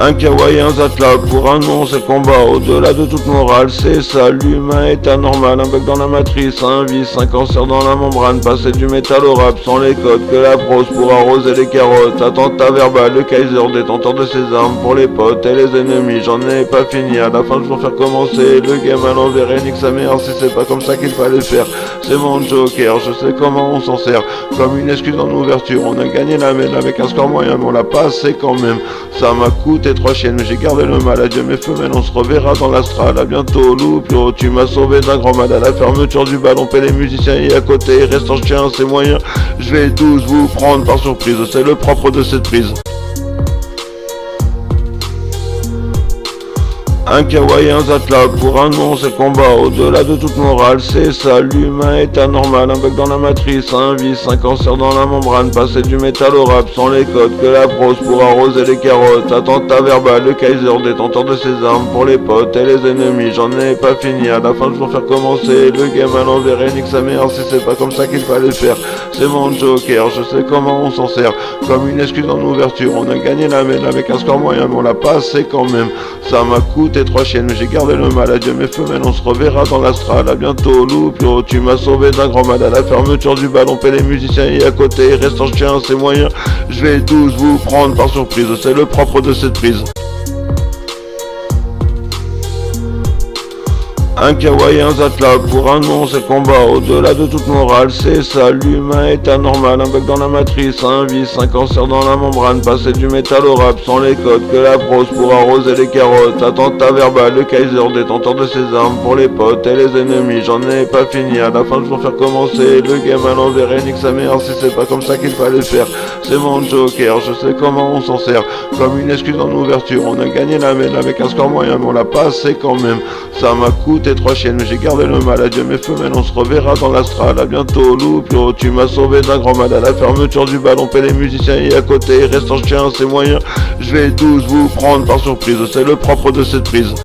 Un kawaii, un zatla, pour un nom c'est combat, au-delà de toute morale, c'est ça, l'humain est anormal, un bug dans la matrice, un vice, un cancer dans la membrane, passer du métal au rap, sans les codes, que la prose pour arroser les carottes, attentat verbal, le Kaiser, détenteur de ses armes, pour les potes et les ennemis, j'en ai pas fini, à la fin je vais faire commencer, le game à l'envers et nique sa mère, si c'est pas comme ça qu'il fallait faire, c'est mon joker, je sais comment on s'en sert, comme une excuse en ouverture, on a gagné la mêle avec un score moyen, mais on l'a passé quand même, ça m'a coûté 3 chiennes, mais j'ai gardé le mal, adieu mes femelles, on se reverra dans l'astral, à bientôt Loupio, tu m'as sauvé d'un grand mal, à la fermeture du bal, on paie les musiciens et à côté, il reste en chien, c'est moyen, je vais tous vous prendre par surprise, c'est le propre de cette prise. Un kawaii, un zatla, pour un nom c'est combat, au-delà de toute morale, c'est ça, l'humain est anormal, un bug dans la matrice, un vice, un cancer dans la membrane, passer du métal au rap, sans les codes, que la prose pour arroser les carottes, attentat verbal, le Kaiser, détenteur de ses armes, pour les potes et les ennemis, j'en ai pas fini, à la fin je vais faire commencer, le game à l'envers et nique sa mère, si c'est pas comme ça qu'il fallait faire, c'est mon joker, je sais comment on s'en sert, comme une excuse en ouverture, on a gagné la mêle avec un score moyen, mais on l'a passé quand même, ça m'a coûté 3 chiennes, mais j'ai gardé le mal, adieu mes femelles, on se reverra dans l'astral, à bientôt Loupio, tu m'as sauvé d'un grand mal, à la fermeture du bal, on paie les musiciens et à côté, il reste en chien, c'est moyen, je vais tous vous prendre par surprise, c'est le propre de cette prise. Un kawaii, un zatla, pour un nom c'est combat, au-delà de toute morale, c'est ça, l'humain est anormal, un bug dans la matrice, un vice, un cancer dans la membrane, passer du métal au rap, sans les codes, que la prose pour arroser les carottes, attentat verbal, le Kaiser, détenteur de ses armes, pour les potes et les ennemis, j'en ai pas fini, à la fin je vais faire commencer, le game à l'envers et nique sa mère, si c'est pas comme ça qu'il fallait faire, c'est mon joker, je sais comment on s'en sert, comme une excuse en ouverture, on a gagné la mêle avec un score moyen, mais on l'a passé quand même, ça m'a coûté 3 chiennes, mais j'ai gardé le mal, adieu mes femelles, on se reverra dans l'astral, à bientôt Loupio, tu m'as sauvé d'un grand mal, à la fermeture du bal, on paie les musiciens et à côté, il reste en chien, c'est moyen, je vais tous vous prendre par surprise, c'est le propre de cette prise.